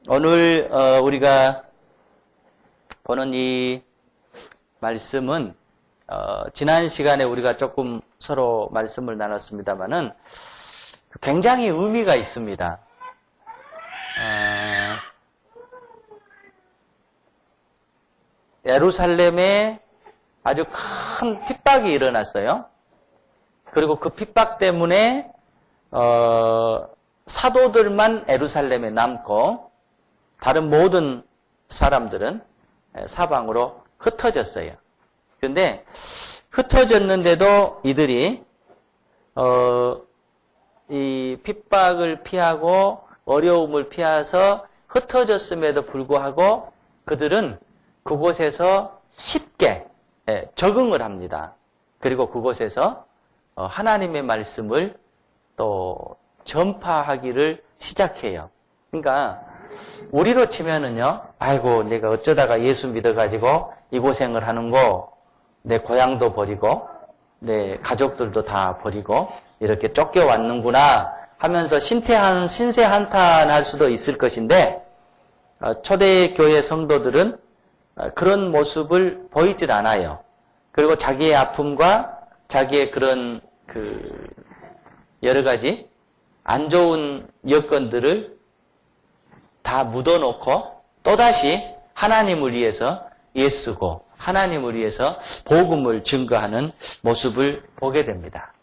오늘 우리가 보는 이 말씀은 지난 시간에 우리가 조금 서로 말씀을 나눴습니다만은 굉장히 의미가 있습니다. 예루살렘에 아주 큰 핍박이 일어났어요. 그리고 그 핍박 때문에 사도들만 예루살렘에 남고 다른 모든 사람들은 사방으로 흩어졌어요. 그런데 흩어졌는데도 이들이 이 핍박을 피하고 어려움을 피해서 흩어졌음에도 불구하고 그들은 그곳에서 쉽게 적응을 합니다. 그리고 그곳에서 하나님의 말씀을 또 전파하기를 시작해요. 그러니까 우리로 치면은요, 아이고 내가 어쩌다가 예수 믿어가지고 이 고생을 하는고, 내 고향도 버리고 내 가족들도 다 버리고 이렇게 쫓겨왔는구나 하면서 신세 한탄할 수도 있을 것인데, 초대교회 성도들은 그런 모습을 보이질 않아요. 그리고 자기의 아픔과 자기의 그런 여러 가지 안 좋은 여건들을 다 묻어놓고 또다시 하나님을 위해서 애쓰고 하나님을 위해서 복음을 증거하는 모습을 보게 됩니다.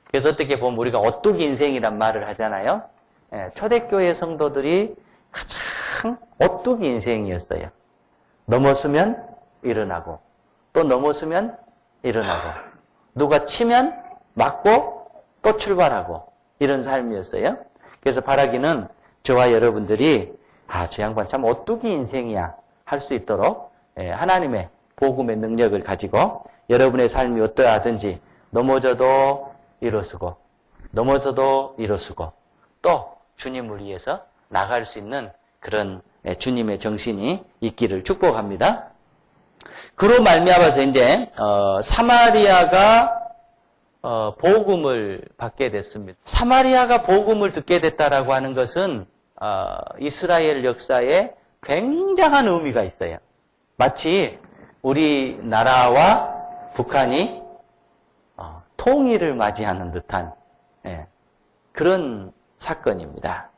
그래서 어떻게 보면 우리가 오뚜기 인생이란 말을 하잖아요. 초대교회 성도들이 가장 오뚜기 인생이었어요. 넘어서면 일어나고 또 넘어서면 일어나고 누가 치면 맞고 또 출발하고 이런 삶이었어요. 그래서 바라기는 저와 여러분들이 저 양반 참 오뚜기 인생이야 할 수 있도록 하나님의 복음의 능력을 가지고 여러분의 삶이 어떠하든지 넘어져도 일어서고 넘어져도 일어서고 또 주님을 위해서 나갈 수 있는 그런 주님의 정신이 있기를 축복합니다. 그로 말미암아서 이제 사마리아가 복음을 받게 됐습니다. 사마리아가 복음을 듣게 됐다라고 하는 것은 이스라엘 역사에 굉장한 의미가 있어요. 마치 우리나라와 북한이 통일을 맞이하는 듯한 그런 사건입니다.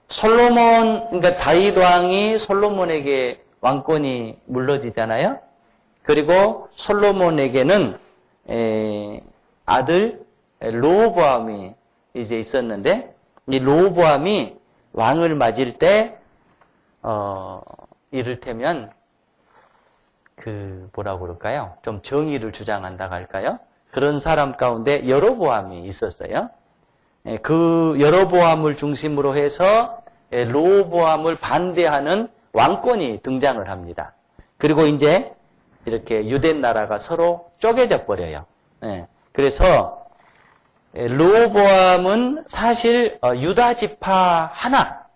그러니까 다윗 왕이 솔로몬에게 왕권이 물러지잖아요. 그리고 솔로몬에게는 아들 르호보암이 이제 있었는데, 이 르호보암이 왕을 맞을 때 이를테면 뭐라고 그럴까요? 좀 정의를 주장한다고 할까요? 그런 사람 가운데 여로보암이 있었어요. 그 여로보암을 중심으로 해서 르호보암을 반대하는 왕권이 등장을 합니다. 그리고 이제 이렇게 유대 나라가 서로 쪼개져 버려요. 그래서 르호보암은 사실 유다 지파 하나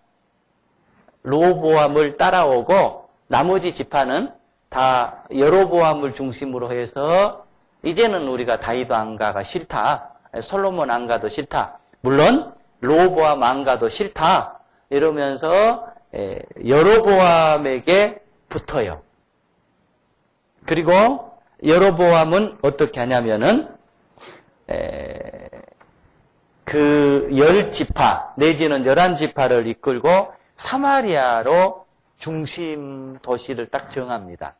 르호보암을 따라오고 나머지 지파는 다 여로보암을 중심으로 해서 이제는 우리가 다윗 왕가가 싫다, 솔로몬 왕가도 싫다, 물론 르호보암 왕가도 싫다 이러면서 여로보암에게 붙어요. 그리고 여로보암은 어떻게 하냐면은 그 10지파 내지는 11지파를 이끌고 사마리아로 중심 도시를 딱 정합니다.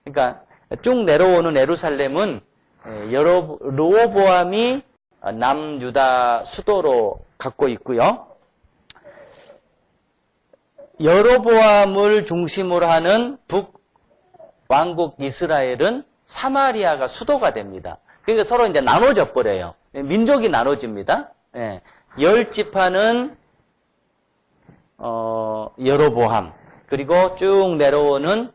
그러니까 쭉 내려오는 예루살렘은 르호보암이 남유다 수도로 갖고 있고요. 여로보암을 중심으로 하는 북왕국 이스라엘은 사마리아가 수도가 됩니다. 그러니까 서로 이제 나눠져 버려요. 민족이 나눠집니다. 10지파는 여로보암, 그리고 쭉 내려오는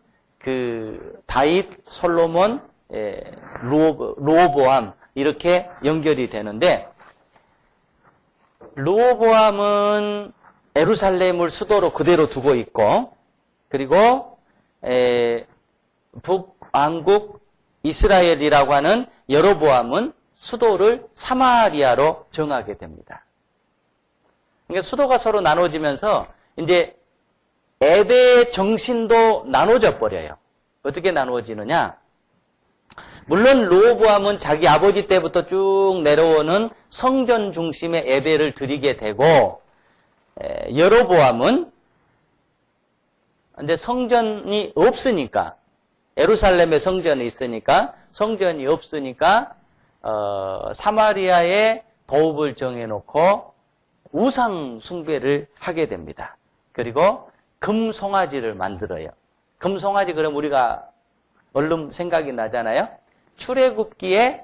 다윗, 솔로몬, 르호보암 이렇게 연결이 되는데, 르호보암은 예루살렘을 수도로 그대로 두고 있고, 그리고 북왕국 이스라엘이라고 하는 여로보암은 수도를 사마리아로 정하게 됩니다. 그러니까 수도가 서로 나눠지면서 이제 예배 정신도 나눠져 버려요. 어떻게 나누어지느냐? 물론 르호보암은 자기 아버지 때부터 쭉 내려오는 성전 중심의 예배를 드리게 되고, 여로보암은 이제 성전이 없으니까, 예루살렘에 성전이 있으니까, 성전이 없으니까 사마리아에 도읍을 정해놓고 우상 숭배를 하게 됩니다. 그리고 금송아지를 만들어요. 금송아지 그럼 우리가 얼른 생각이 나잖아요. 출애굽기에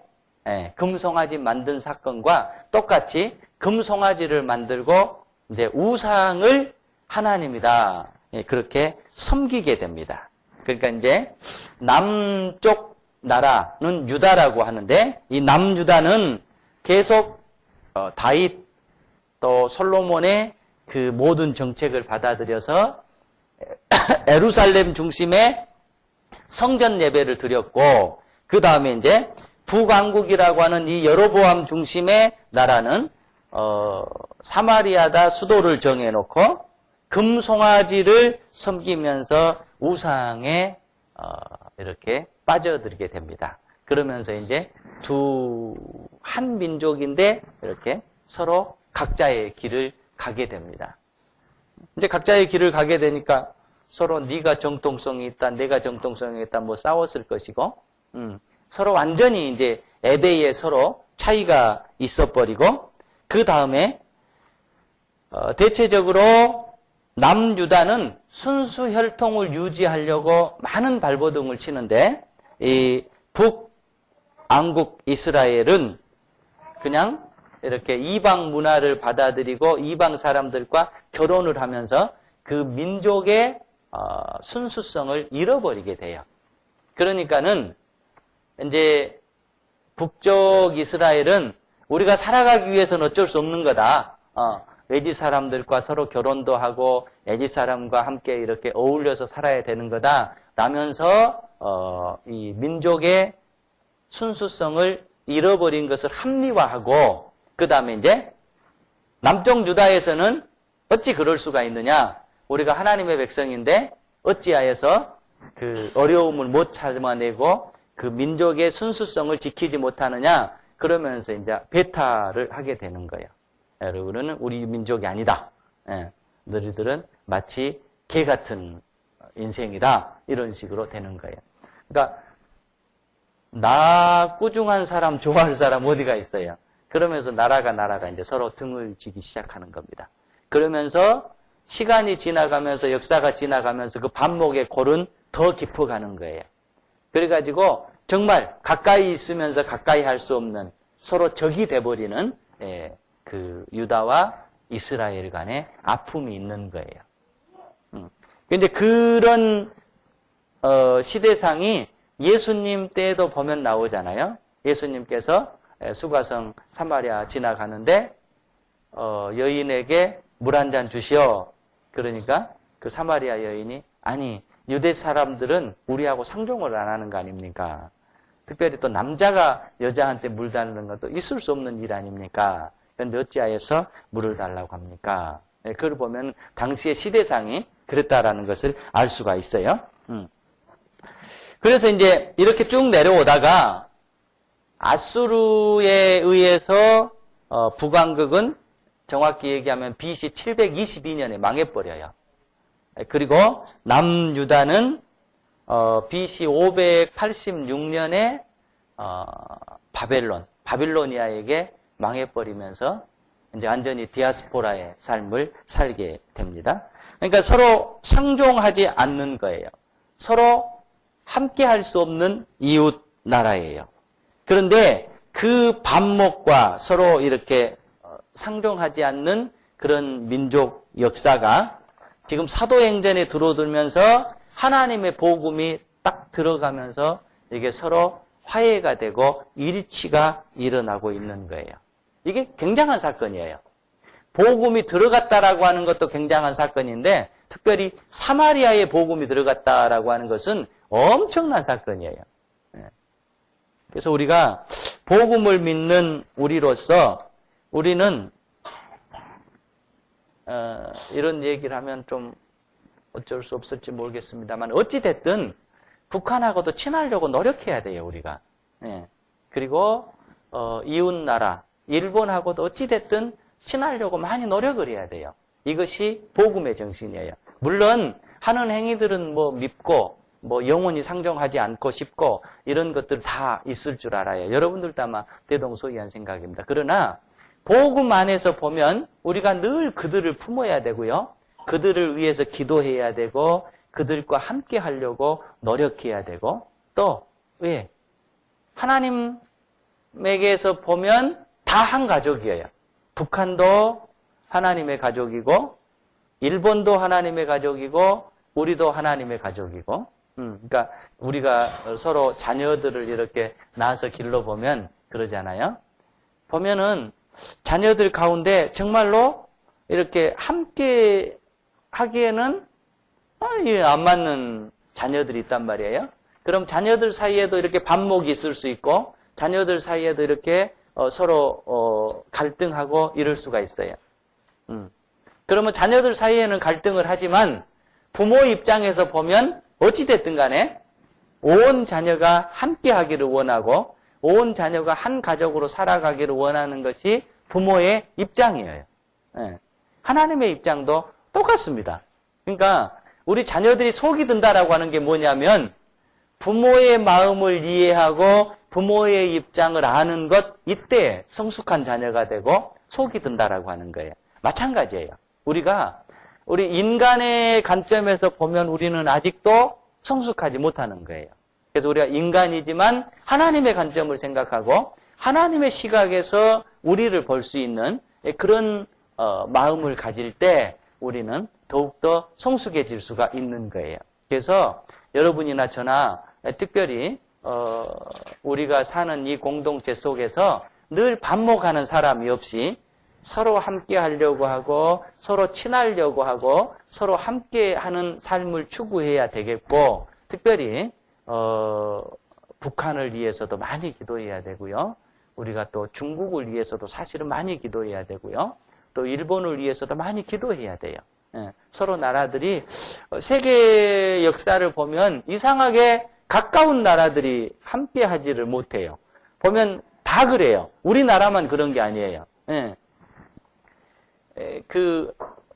금송아지 만든 사건과 똑같이 금송아지를 만들고 이제 우상을 하나님이다. 그렇게 섬기게 됩니다. 그러니까 이제 남쪽 나라는 유다라고 하는데 이 남유다는 계속 다윗 또 솔로몬의 그 모든 정책을 받아들여서 예루살렘 중심의 성전 예배를 드렸고 그 다음에 이제 북왕국이라고 하는 이 여로보암 중심의 나라는 사마리아다 수도를 정해놓고 금송아지를 섬기면서 우상에 이렇게 빠져들게 됩니다. 그러면서 이제 한 민족인데 이렇게 서로 각자의 길을 가게 됩니다. 이제 각자의 길을 가게 되니까 서로 네가 정통성이 있다, 내가 정통성이 있다, 뭐 싸웠을 것이고, 서로 완전히 이제 예배에 서로 차이가 있어버리고, 그 다음에 대체적으로 남유다는 순수 혈통을 유지하려고 많은 발버둥을 치는데, 이 북왕국 이스라엘은 그냥 이렇게 이방 문화를 받아들이고 이방 사람들과 결혼을 하면서 그 민족의 순수성을 잃어버리게 돼요. 그러니까는 이제 북쪽 이스라엘은 우리가 살아가기 위해서는 어쩔 수 없는 거다. 외지 사람들과 서로 결혼도 하고 외지 사람과 함께 이렇게 어울려서 살아야 되는 거다. 라면서 이 민족의 순수성을 잃어버린 것을 합리화하고 그 다음에 이제 남쪽 유다에서는 어찌 그럴 수가 있느냐? 우리가 하나님의 백성인데 어찌하여서 그 어려움을 못 참아내고 그 민족의 순수성을 지키지 못하느냐? 그러면서 이제 배타를 하게 되는 거예요. 여러분은 우리 민족이 아니다. 너희들은 마치 개 같은 인생이다. 이런 식으로 되는 거예요. 그러니까 나 꾸중한 사람 좋아할 사람 어디가 있어요? 그러면서 나라가 이제 서로 등을 지기 시작하는 겁니다. 그러면서 시간이 지나가면서 역사가 지나가면서 그 반목의 골은 더 깊어가는 거예요. 그래가지고 정말 가까이 있으면서 가까이 할 수 없는 서로 적이 돼버리는 그 유다와 이스라엘 간의 아픔이 있는 거예요. 근데 그런 시대상이 예수님 때에도 보면 나오잖아요. 예수님께서 수가성 사마리아 지나가는데 여인에게 물 한 잔 주시오. 그러니까 그 사마리아 여인이 아니 유대 사람들은 우리하고 상종을 안 하는 거 아닙니까? 특별히 또 남자가 여자한테 물 달라는 것도 있을 수 없는 일 아닙니까? 그런데 어찌하여서 물을 달라고 합니까? 그걸 보면 당시의 시대상이 그랬다라는 것을 알 수가 있어요. 그래서 이제 이렇게 쭉 내려오다가 아수르에 의해서 북왕국은 정확히 얘기하면 BC 722년에 망해버려요. 그리고 남유다는 BC 586년에 바빌로니아에게 망해버리면서 이제 완전히 디아스포라의 삶을 살게 됩니다. 그러니까 서로 상종하지 않는 거예요. 서로 함께 할 수 없는 이웃 나라예요. 그런데 그 반목과 서로 이렇게 상종하지 않는 그런 민족 역사가 지금 사도행전에 들어들면서 하나님의 복음이 딱 들어가면서 이게 서로 화해가 되고 일치가 일어나고 있는 거예요. 이게 굉장한 사건이에요. 복음이 들어갔다라고 하는 것도 굉장한 사건인데 특별히 사마리아에 복음이 들어갔다라고 하는 것은 엄청난 사건이에요. 그래서 우리가 복음을 믿는 우리로서 우리는 이런 얘기를 하면 좀 어쩔 수 없을지 모르겠습니다만 어찌됐든 북한하고도 친하려고 노력해야 돼요, 우리가. 예. 그리고 이웃나라, 일본하고도 어찌됐든 친하려고 많이 노력을 해야 돼요. 이것이 복음의 정신이에요. 물론 하는 행위들은 뭐 밉고 뭐 영원히 상종하지 않고 싶고 이런 것들 다 있을 줄 알아요. 여러분들도 아마 대동소이한 생각입니다. 그러나 복음 안에서 보면 우리가 늘 그들을 품어야 되고요. 그들을 위해서 기도해야 되고 그들과 함께 하려고 노력해야 되고 또 왜? 하나님에게서 보면 다 한 가족이에요. 북한도 하나님의 가족이고 일본도 하나님의 가족이고 우리도 하나님의 가족이고 그러니까 우리가 서로 자녀들을 이렇게 낳아서 길러보면 그러잖아요. 보면은 자녀들 가운데 정말로 이렇게 함께 하기에는 안 맞는 자녀들이 있단 말이에요. 그럼 자녀들 사이에도 이렇게 반목이 있을 수 있고 자녀들 사이에도 이렇게 서로 갈등하고 이럴 수가 있어요. 그러면 자녀들 사이에는 갈등을 하지만 부모 입장에서 보면 어찌됐든 간에 온 자녀가 함께 하기를 원하고 온 자녀가 한 가족으로 살아가기를 원하는 것이 부모의 입장이에요. 네. 하나님의 입장도 똑같습니다. 그러니까 우리 자녀들이 속이 든다라고 하는 게 뭐냐면 부모의 마음을 이해하고 부모의 입장을 아는 것, 이때 성숙한 자녀가 되고 속이 든다라고 하는 거예요. 마찬가지예요. 우리 인간의 관점에서 보면 우리는 아직도 성숙하지 못하는 거예요. 그래서 우리가 인간이지만 하나님의 관점을 생각하고 하나님의 시각에서 우리를 볼 수 있는 그런 마음을 가질 때 우리는 더욱더 성숙해질 수가 있는 거예요. 그래서 여러분이나 저나 특별히 우리가 사는 이 공동체 속에서 늘 반목하는 사람이 없이 서로 함께 하려고 하고 서로 친하려고 하고 서로 함께 하는 삶을 추구해야 되겠고 특별히 북한을 위해서도 많이 기도해야 되고요. 우리가 또 중국을 위해서도 사실은 많이 기도해야 되고요. 또 일본을 위해서도 많이 기도해야 돼요. 예, 서로 나라들이 세계 역사를 보면 이상하게 가까운 나라들이 함께 하지를 못해요. 보면 다 그래요. 우리나라만 그런 게 아니에요. 예.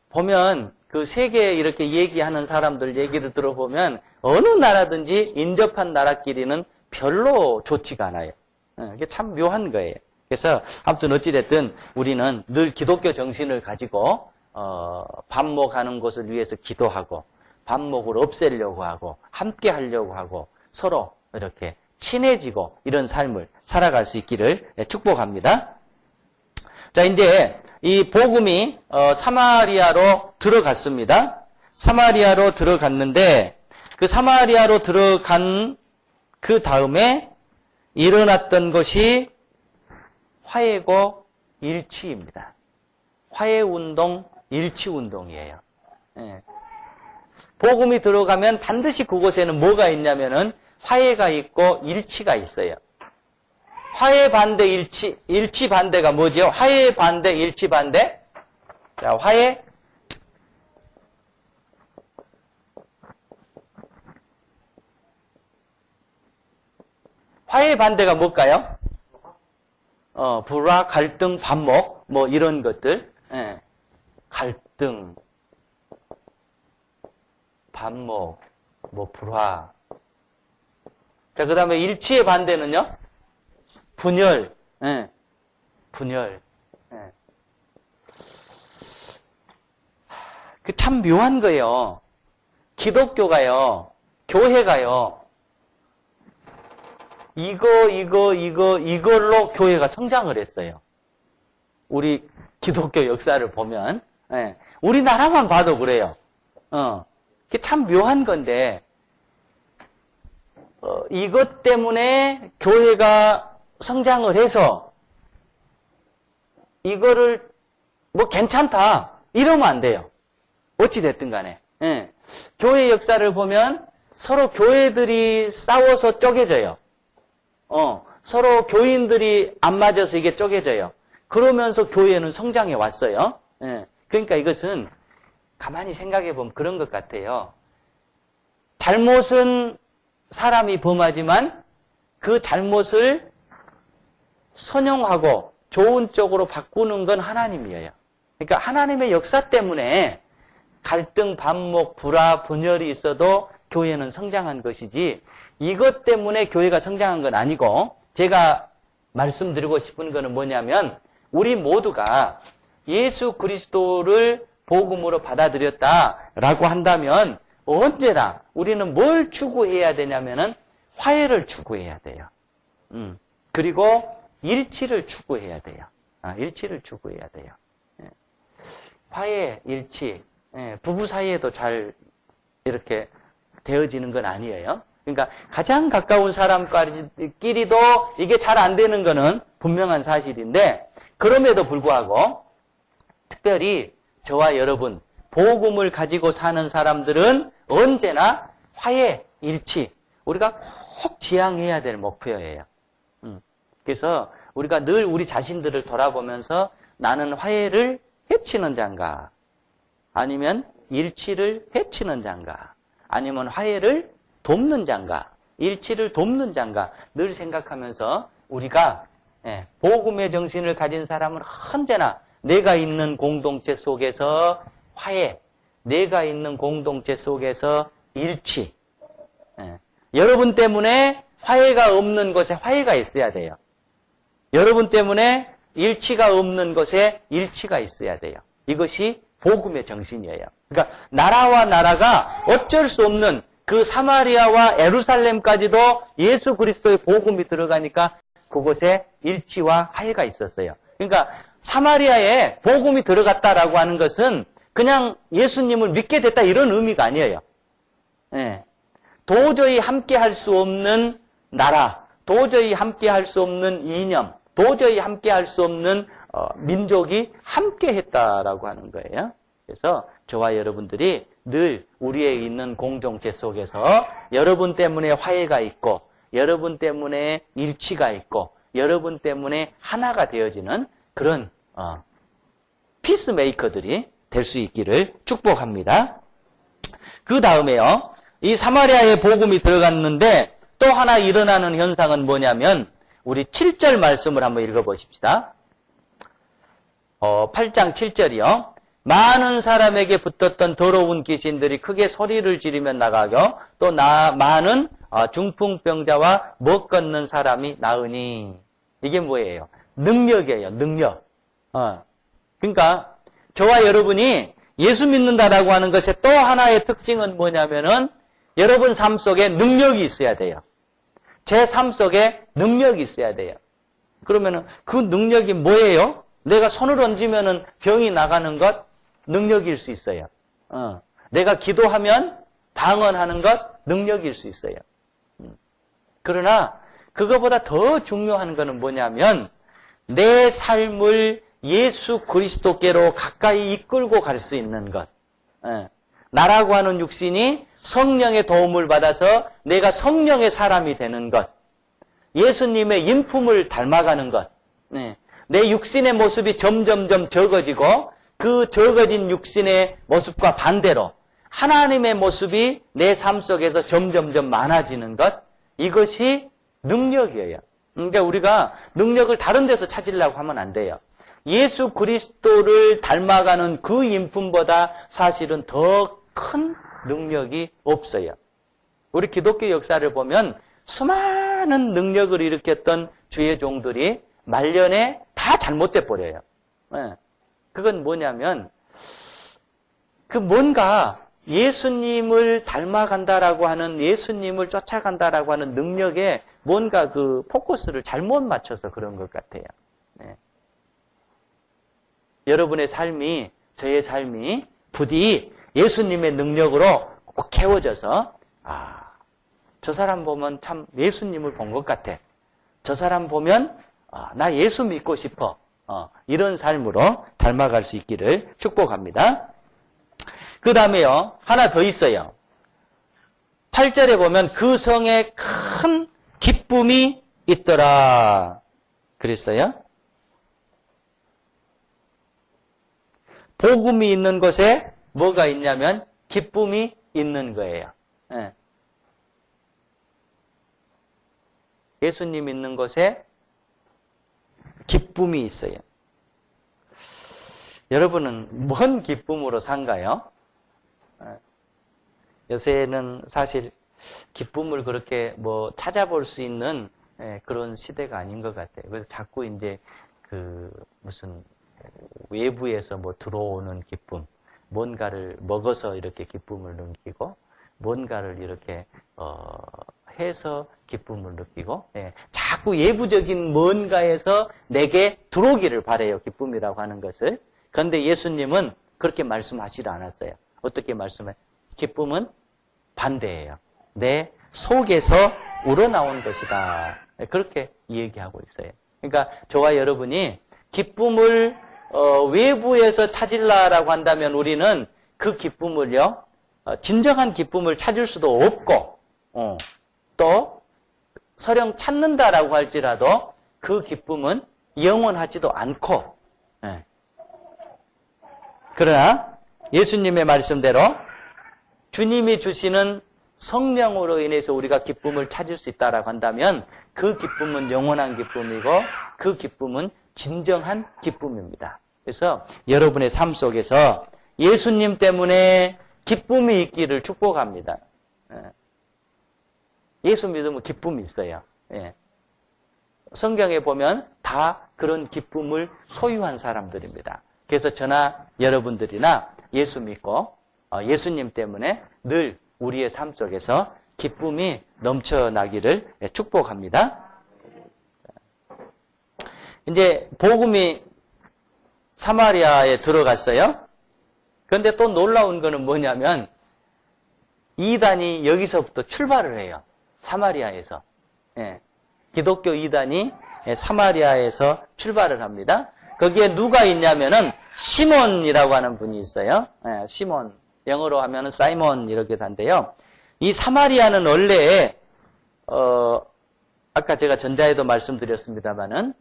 보면 그 세계에 이렇게 얘기하는 사람들 얘기를 들어보면 어느 나라든지 인접한 나라끼리는 별로 좋지가 않아요. 이게 참 묘한 거예요. 그래서 아무튼 어찌됐든 우리는 늘 기독교 정신을 가지고 반목하는 것을 위해서 기도하고 반목을 없애려고 하고 함께 하려고 하고 서로 이렇게 친해지고 이런 삶을 살아갈 수 있기를 축복합니다. 자, 이제 이 복음이 사마리아로 들어갔습니다. 사마리아로 들어갔는데 그 사마리아로 들어간 그 다음에 일어났던 것이 화해고 일치입니다. 화해운동, 일치운동이에요. 예. 복음이 들어가면 반드시 그곳에는 뭐가 있냐면은 화해가 있고 일치가 있어요. 화해 반대 일치, 일치 반대가 뭐죠? 화해 반대, 일치 반대? 자, 화해 반대가 뭘까요? 불화, 갈등, 반목, 뭐 이런 것들. 예. 갈등, 반목, 뭐 불화. 자, 그 다음에 일치의 반대는요? 분열. 예. 분열. 예. 그 참 묘한 거예요. 기독교가요, 교회가요, 이걸로 교회가 성장을 했어요. 우리 기독교 역사를 보면. 예. 우리나라만 봐도 그래요. 그게 참 묘한 건데, 이것 때문에 교회가 성장을 해서, 이거를, 뭐 괜찮다, 이러면 안 돼요. 어찌됐든 간에. 예. 교회 역사를 보면 서로 교회들이 싸워서 쪼개져요. 서로 교인들이 안 맞아서 이게 쪼개져요. 그러면서 교회는 성장해 왔어요. 예. 그러니까 이것은 가만히 생각해 보면 그런 것 같아요. 잘못은 사람이 범하지만 그 잘못을 선용하고 좋은 쪽으로 바꾸는 건 하나님이에요. 그러니까 하나님의 역사 때문에 갈등, 반목, 불화, 분열이 있어도 교회는 성장한 것이지 이것 때문에 교회가 성장한 건 아니고 제가 말씀드리고 싶은 거는 뭐냐면 우리 모두가 예수 그리스도를 복음으로 받아들였다라고 한다면 언제나 우리는 뭘 추구해야 되냐면은 화해를 추구해야 돼요. 그리고 일치를 추구해야 돼요. 일치를 추구해야 돼요. 화해, 일치. 부부 사이에도 잘 이렇게 되어지는 건 아니에요. 그러니까 가장 가까운 사람끼리도 이게 잘 안 되는 거는 분명한 사실인데 그럼에도 불구하고 특별히 저와 여러분 복음을 가지고 사는 사람들은 언제나 화해, 일치 우리가 꼭 지향해야 될 목표예요. 그래서 우리가 늘 우리 자신들을 돌아보면서 나는 화해를 해치는 자인가 아니면 일치를 해치는 자인가 아니면 화해를 돕는 자인가 일치를 돕는 자인가 늘 생각하면서 우리가 복음의 정신을 가진 사람은 언제나 내가 있는 공동체 속에서 화해, 내가 있는 공동체 속에서 일치. 여러분 때문에 화해가 없는 곳에 화해가 있어야 돼요. 여러분 때문에 일치가 없는 곳에 일치가 있어야 돼요. 이것이 복음의 정신이에요. 그러니까 나라와 나라가 어쩔 수 없는 그 사마리아와 예루살렘까지도 예수 그리스도의 복음이 들어가니까 그곳에 일치와 화해가 있었어요. 그러니까 사마리아에 복음이 들어갔다라고 하는 것은 그냥 예수님을 믿게 됐다 이런 의미가 아니에요. 도저히 함께 할 수 없는 나라, 도저히 함께 할 수 없는 이념, 도저히 함께 할 수 없는 민족이 함께 했다라고 하는 거예요. 그래서 저와 여러분들이 늘 우리의 있는 공동체 속에서 여러분 때문에 화해가 있고 여러분 때문에 일치가 있고 여러분 때문에 하나가 되어지는 그런 피스메이커들이 될 수 있기를 축복합니다. 그 다음에요. 이 사마리아에 복음이 들어갔는데 또 하나 일어나는 현상은 뭐냐면 우리 7절 말씀을 한번 읽어보십시다. 8장 7절이요. 많은 사람에게 붙었던 더러운 귀신들이 크게 소리를 지르며 나가고 또 많은 중풍병자와 못 걷는 사람이 나으니 이게 뭐예요? 능력이에요. 능력. 그러니까 저와 여러분이 예수 믿는다라고 하는 것의 또 하나의 특징은 뭐냐면은 여러분 삶 속에 능력이 있어야 돼요. 제 삶 속에 능력이 있어야 돼요. 그러면은 그 능력이 뭐예요? 내가 손을 얹으면은 병이 나가는 것 능력일 수 있어요. 내가 기도하면 방언하는 것 능력일 수 있어요. 그러나 그거보다 더 중요한 것은 뭐냐면 내 삶을 예수 그리스도께로 가까이 이끌고 갈 수 있는 것. 나라고 하는 육신이 성령의 도움을 받아서 내가 성령의 사람이 되는 것. 예수님의 인품을 닮아가는 것. 내 육신의 모습이 점점점 적어지고 그 적어진 육신의 모습과 반대로 하나님의 모습이 내 삶 속에서 점점점 많아지는 것. 이것이 능력이에요. 그러니까 우리가 능력을 다른 데서 찾으려고 하면 안 돼요. 예수 그리스도를 닮아가는 그 인품보다 사실은 더 큰 능력이 없어요. 우리 기독교 역사를 보면 수많은 능력을 일으켰던 주의 종들이 말년에 다 잘못돼 버려요. 그건 뭐냐면 그 뭔가 예수님을 닮아간다라고 하는 예수님을 쫓아간다라고 하는 능력에 뭔가 그 포커스를 잘못 맞춰서 그런 것 같아요. 여러분의 삶이 저의 삶이 부디 예수님의 능력으로 꼭 채워져서 저 사람 보면 참 예수님을 본 것 같아. 저 사람 보면 나 예수 믿고 싶어. 이런 삶으로 닮아갈 수 있기를 축복합니다. 그 다음에요. 하나 더 있어요. 8절에 보면 그 성에 큰 기쁨이 있더라. 그랬어요. 복음이 있는 곳에 뭐가 있냐면 기쁨이 있는 거예요. 예. 예수님 있는 곳에 기쁨이 있어요. 여러분은 뭔 기쁨으로 산가요? 요새는 사실 기쁨을 그렇게 뭐 찾아볼 수 있는 그런 시대가 아닌 것 같아요. 그래서 자꾸 이제 그 무슨 외부에서 뭐 들어오는 기쁨, 뭔가를 먹어서 이렇게 기쁨을 느끼고, 뭔가를 이렇게 해서 기쁨을 느끼고, 자꾸 외부적인 뭔가에서 내게 들어오기를 바라요. 기쁨이라고 하는 것을. 그런데 예수님은 그렇게 말씀하지 않았어요. 어떻게 말씀해요? 기쁨은 반대예요. 내 속에서 우러나온 것이다. 그렇게 얘기하고 있어요. 그러니까 저와 여러분이 기쁨을 외부에서 찾으려고 한다면 우리는 그 기쁨을요, 진정한 기쁨을 찾을 수도 없고, 또 설령 찾는다라고 할지라도 그 기쁨은 영원하지도 않고, 그러나 예수님의 말씀대로 주님이 주시는 성령으로 인해서 우리가 기쁨을 찾을 수 있다라고 한다면 그 기쁨은 영원한 기쁨이고 그 기쁨은 진정한 기쁨입니다. 그래서 여러분의 삶 속에서 예수님 때문에 기쁨이 있기를 축복합니다. 예수 믿으면 기쁨이 있어요. 성경에 보면 다 그런 기쁨을 소유한 사람들입니다. 그래서 저나 여러분들이나 예수 믿고 예수님 때문에 늘 우리의 삶 속에서 기쁨이 넘쳐나기를 축복합니다. 이제 복음이 사마리아에 들어갔어요. 그런데 또 놀라운 거는 뭐냐면 이단이 여기서부터 출발을 해요. 사마리아에서. 기독교 이단이 사마리아에서 출발을 합니다. 거기에 누가 있냐면은 시몬이라고 하는 분이 있어요. 시몬. 영어로 하면은 사이몬 이렇게 단데요. 이 사마리아는 원래 아까 제가 전자에도 말씀드렸습니다마는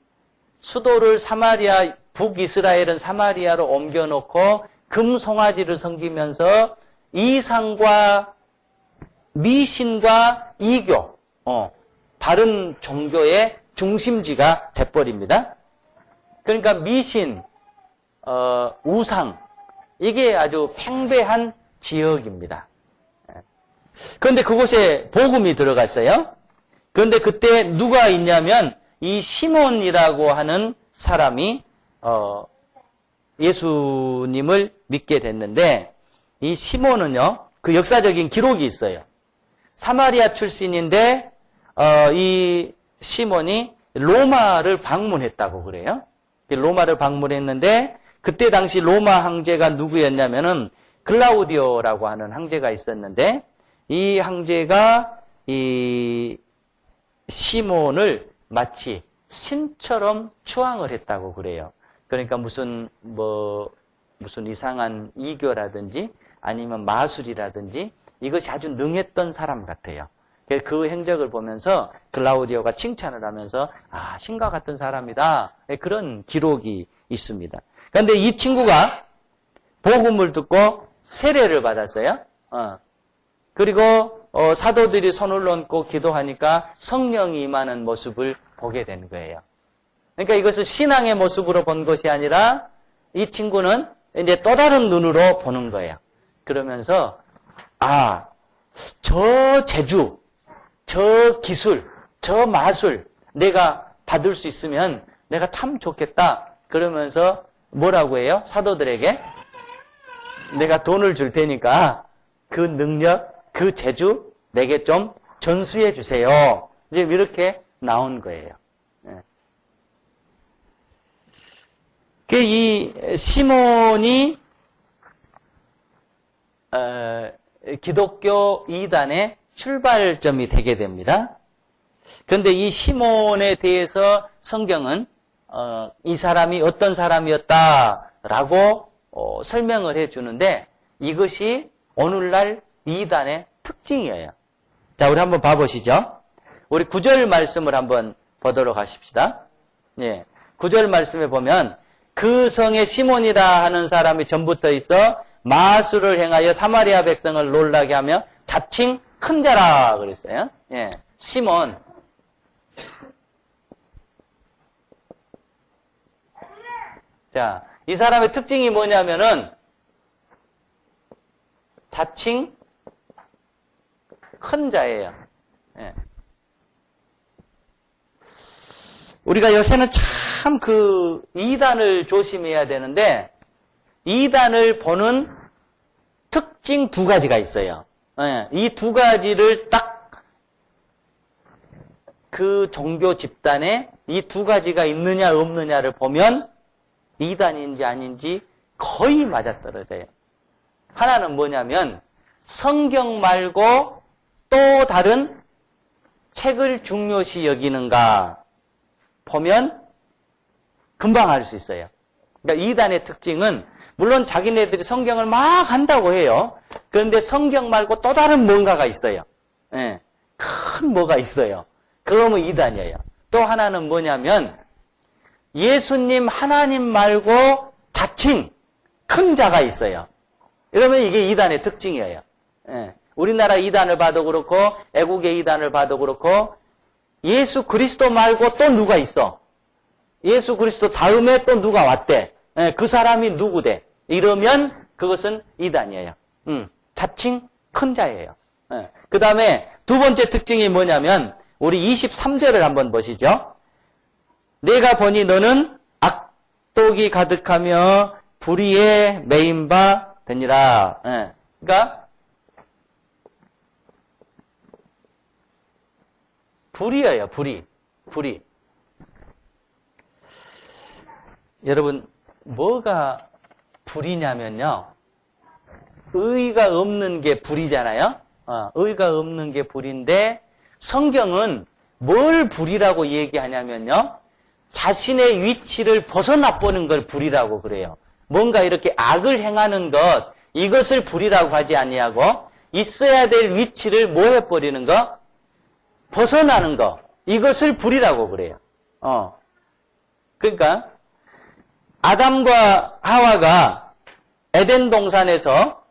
수도를 사마리아, 북이스라엘은 사마리아로 옮겨놓고 금송아지를 섬기면서 이상과 미신과 이교, 다른 종교의 중심지가 돼버립니다. 그러니까 미신, 우상, 이게 아주 팽배한 지역입니다. 그런데 그곳에 복음이 들어갔어요. 그런데 그때 누가 있냐면 이 시몬이라고 하는 사람이 예수님을 믿게 됐는데 이 시몬은요, 그 역사적인 기록이 있어요. 사마리아 출신인데 이 시몬이 로마를 방문했다고 그래요. 로마를 방문했는데 그때 당시 로마 황제가 누구였냐면은 글라우디오라고 하는 황제가 있었는데 이 황제가 이 시몬을 마치 신처럼 추앙을 했다고 그래요. 그러니까 무슨 이상한 이교라든지 아니면 마술이라든지 이것이 아주 능했던 사람 같아요. 그 행적을 보면서 글라우디오가 칭찬을 하면서 신과 같은 사람이다. 그런 기록이 있습니다. 그런데 이 친구가 복음을 듣고 세례를 받았어요. 그리고 사도들이 손을 얹고 기도하니까 성령이 임하는 모습을 보게 된 거예요. 그러니까 이것을 신앙의 모습으로 본 것이 아니라 이 친구는 이제 또 다른 눈으로 보는 거예요. 그러면서 저 재주, 저 기술, 저 마술 내가 받을 수 있으면 내가 참 좋겠다. 그러면서 뭐라고 해요? 사도들에게 내가 돈을 줄 테니까 그 능력, 그 재주 내게 좀 전수해 주세요. 지금 이렇게 나온 거예요. 이 시몬이 기독교 이단의 출발점이 되게 됩니다. 그런데 이 시몬에 대해서 성경은 이 사람이 어떤 사람이었다라고 설명을 해주는데 이것이 오늘날 이단의 특징이에요. 자, 우리 한번 봐보시죠. 우리 9절 말씀을 한번 보도록 하십시다. 9절 말씀에 보면 그 성에 시몬이라 하는 사람이 전부터 있어 마술을 행하여 사마리아 백성을 놀라게 하며 자칭 큰 자라 그랬어요. 예, 시몬. 자, 이 사람의 특징이 뭐냐면은 자칭 큰 자예요. 예. 우리가 요새는 참 그 이단을 조심해야 되는데 이단을 보는 특징 두 가지가 있어요. 예. 이 두 가지를 딱 그 종교 집단에 이 두 가지가 있느냐 없느냐를 보면 이단인지 아닌지 거의 맞아떨어져요. 하나는 뭐냐면 성경 말고 또 다른 책을 중요시 여기는가 보면 금방 알 수 있어요. 그러니까 이단의 특징은 물론 자기네들이 성경을 막 한다고 해요. 그런데 성경 말고 또 다른 뭔가가 있어요. 예, 큰 뭐가 있어요. 그러면 이단이에요. 또 하나는 뭐냐면 예수님 하나님 말고 자칭 큰 자가 있어요. 이러면 이게 이단의 특징이에요. 예. 우리나라 이단을 봐도 그렇고 애국의 이단을 봐도 그렇고 예수 그리스도 말고 또 누가 있어. 예수 그리스도 다음에 또 누가 왔대. 예, 그 사람이 누구대. 이러면 그것은 이단이에요. 자칭 큰 자예요. 예. 그 다음에 두 번째 특징이 뭐냐면 우리 23절을 한번 보시죠. 내가 보니 너는 악독이 가득하며 불의에 매인 바 되니라. 예. 그러니까 불의예요. 불의. 여러분 뭐가 불의냐면요. 의가 없는 게 불의잖아요. 의가 없는 게 불의인데 성경은 뭘 불의라고 얘기하냐면요. 자신의 위치를 벗어나 보는 걸 불의라고 그래요. 뭔가 이렇게 악을 행하는 것, 이것을 불의라고 하지 아니하고 있어야 될 위치를 뭐 해버리는 거? 벗어나는 거. 이것을 불의라고 그래요. 그러니까 아담과 하와가 에덴 동산에서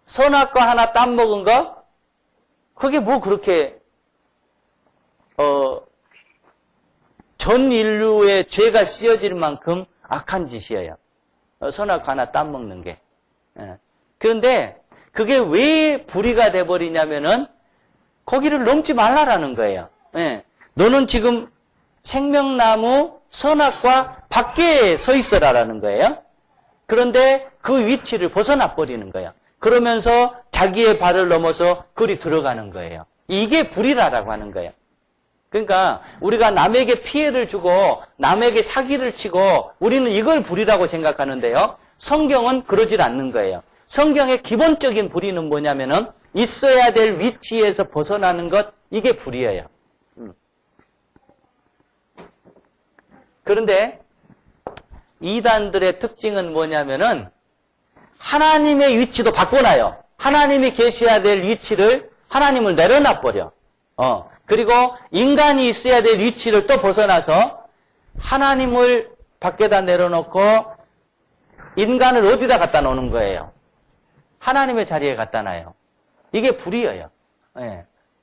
선악과 하나 따먹은 거? 그게 뭐 그렇게 전 인류의 죄가 씌어질 만큼 악한 짓이에요. 선악과 하나 따먹는 게. 그런데 그게 왜 불의가 돼버리냐면은 거기를 넘지 말라라는 거예요. 너는 지금 생명나무 선악과 밖에 서 있어라라는 거예요. 그런데 그 위치를 벗어나 버리는 거예요. 그러면서 자기의 발을 넘어서 그리 들어가는 거예요. 이게 불의라라고 하는 거예요. 그러니까 우리가 남에게 피해를 주고 남에게 사기를 치고 우리는 이걸 불의라고 생각하는데요. 성경은 그러질 않는 거예요. 성경의 기본적인 불의는 뭐냐면은 있어야 될 위치에서 벗어나는 것, 이게 불의예요. 그런데 이단들의 특징은 뭐냐면은 하나님의 위치도 바꿔놔요. 하나님이 계셔야 될 위치를 하나님을 내려놔 버려. 그리고 인간이 있어야 될 위치를 또 벗어나서 하나님을 밖에다 내려놓고 인간을 어디다 갖다 놓는 거예요? 하나님의 자리에 갖다 놔요. 이게 불의예요.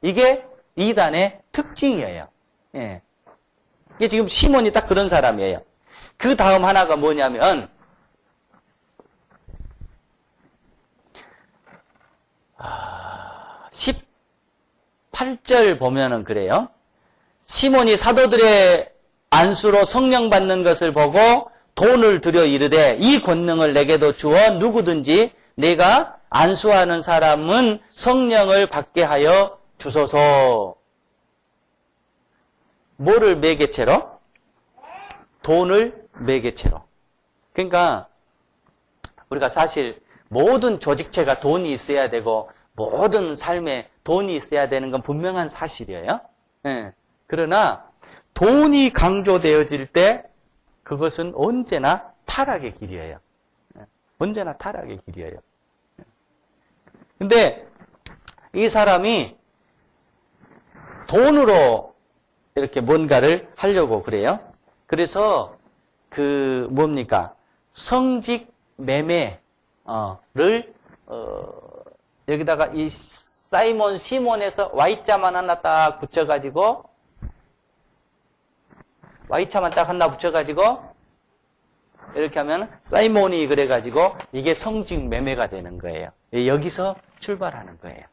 이게 이단의 특징이에요. 이게 지금 시몬이 딱 그런 사람이에요. 그 다음 하나가 뭐냐면 18절 보면은 그래요. 시몬이 사도들의 안수로 성령 받는 것을 보고 돈을 들여 이르되 이 권능을 내게도 주어 누구든지 내가 안수하는 사람은 성령을 받게 하여 주소서. 뭐를 매개체로? 돈을 매개체로. 그러니까 우리가 사실 모든 조직체가 돈이 있어야 되고 모든 삶에 돈이 있어야 되는 건 분명한 사실이에요. 그러나 돈이 강조되어질 때 그것은 언제나 타락의 길이에요. 언제나 타락의 길이에요. 근데 이 사람이 돈으로 이렇게 뭔가를 하려고 그래요. 그래서 뭡니까? 성직 매매를, 여기다가 이 사이몬 시몬에서 Y자만 하나 딱 붙여가지고, Y자만 딱 하나 붙여가지고, 이렇게 하면 사이몬이 그래가지고, 이게 성직 매매가 되는 거예요. 여기서 출발하는 거예요.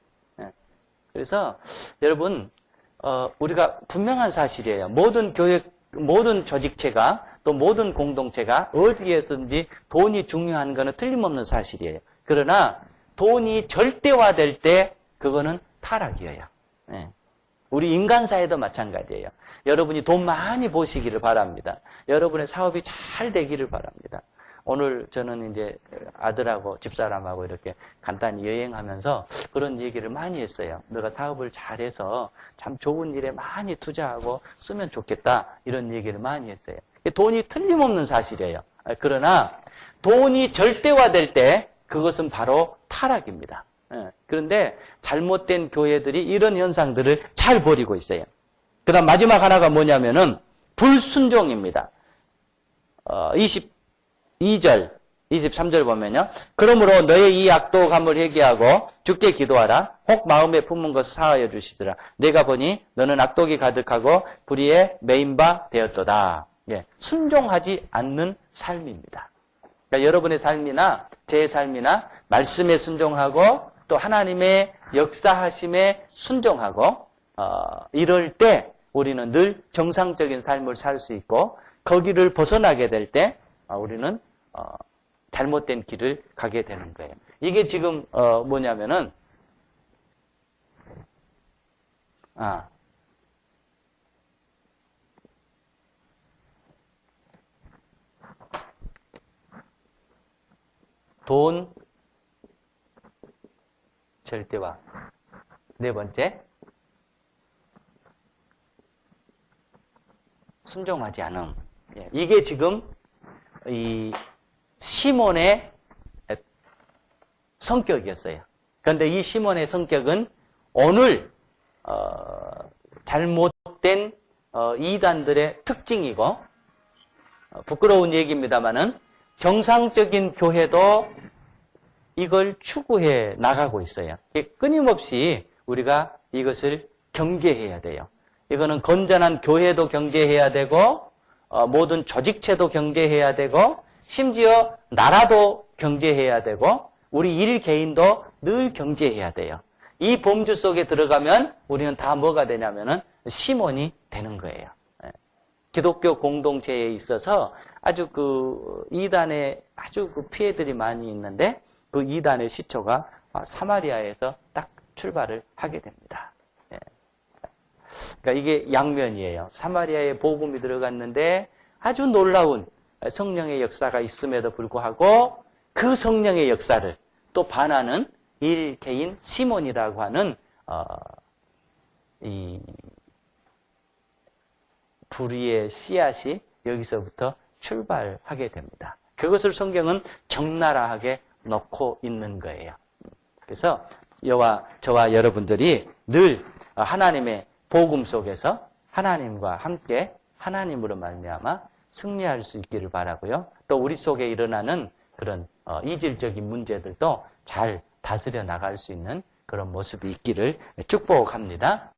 그래서, 여러분, 우리가 분명한 사실이에요. 모든 교회, 모든 조직체가, 또 모든 공동체가 어디에서든지 돈이 중요한 거는 틀림없는 사실이에요. 그러나, 돈이 절대화될 때, 그거는 타락이에요. 우리 인간사회도 마찬가지예요. 여러분이 돈 많이 버시기를 바랍니다. 여러분의 사업이 잘 되기를 바랍니다. 오늘 저는 이제 아들하고 집사람하고 이렇게 간단히 여행하면서 그런 얘기를 많이 했어요. 너가 사업을 잘해서 참 좋은 일에 많이 투자하고 쓰면 좋겠다. 이런 얘기를 많이 했어요. 돈이 틀림없는 사실이에요. 그러나 돈이 절대화될 때 그것은 바로 타락입니다. 그런데 잘못된 교회들이 이런 현상들을 잘 버리고 있어요. 그 다음 마지막 하나가 뭐냐면은 불순종입니다. 22절, 23절 보면요. 그러므로 너의 이 악독함을 회개하고 주께 기도하라. 혹 마음에 품은 것을 사하여 주시더라. 내가 보니 너는 악독이 가득하고 불의에 매인 바 되었도다. 순종하지 않는 삶입니다. 그러니까 여러분의 삶이나 제 삶이나 말씀에 순종하고 또 하나님의 역사하심에 순종하고 이럴 때 우리는 늘 정상적인 삶을 살 수 있고 거기를 벗어나게 될 때 우리는 잘못된 길을 가게 되는 거예요. 이게 지금 뭐냐면은 돈 절대화. 네 번째, 순종하지 않음. 이게 지금 이 시몬의 성격이었어요. 그런데 이 시몬의 성격은 오늘 잘못된 이단들의 특징이고 부끄러운 얘기입니다만은 정상적인 교회도 이걸 추구해 나가고 있어요. 끊임없이 우리가 이것을 경계해야 돼요. 이거는 건전한 교회도 경계해야 되고 모든 조직체도 경계해야 되고 심지어 나라도 경계해야 되고 우리 일 개인도 늘 경계해야 돼요. 이 범주 속에 들어가면 우리는 다 뭐가 되냐면은 시몬이 되는 거예요. 기독교 공동체에 있어서 아주 이단에 아주 피해들이 많이 있는데 그 이단의 시초가 사마리아에서 딱 출발을 하게 됩니다. 그러니까 이게 양면이에요. 사마리아에 복음이 들어갔는데 아주 놀라운 성령의 역사가 있음에도 불구하고 그 성령의 역사를 또 반하는 일개인 시몬이라고 하는 이 불의의 씨앗이 여기서부터 출발하게 됩니다. 그것을 성경은 적나라하게 놓고 있는 거예요. 그래서 저와 여러분들이 늘 하나님의 복음 속에서 하나님과 함께 하나님으로 말미암아 승리할 수 있기를 바라고요. 또 우리 속에 일어나는 그런 이질적인 문제들도 잘 다스려 나갈 수 있는 그런 모습이 있기를 축복합니다.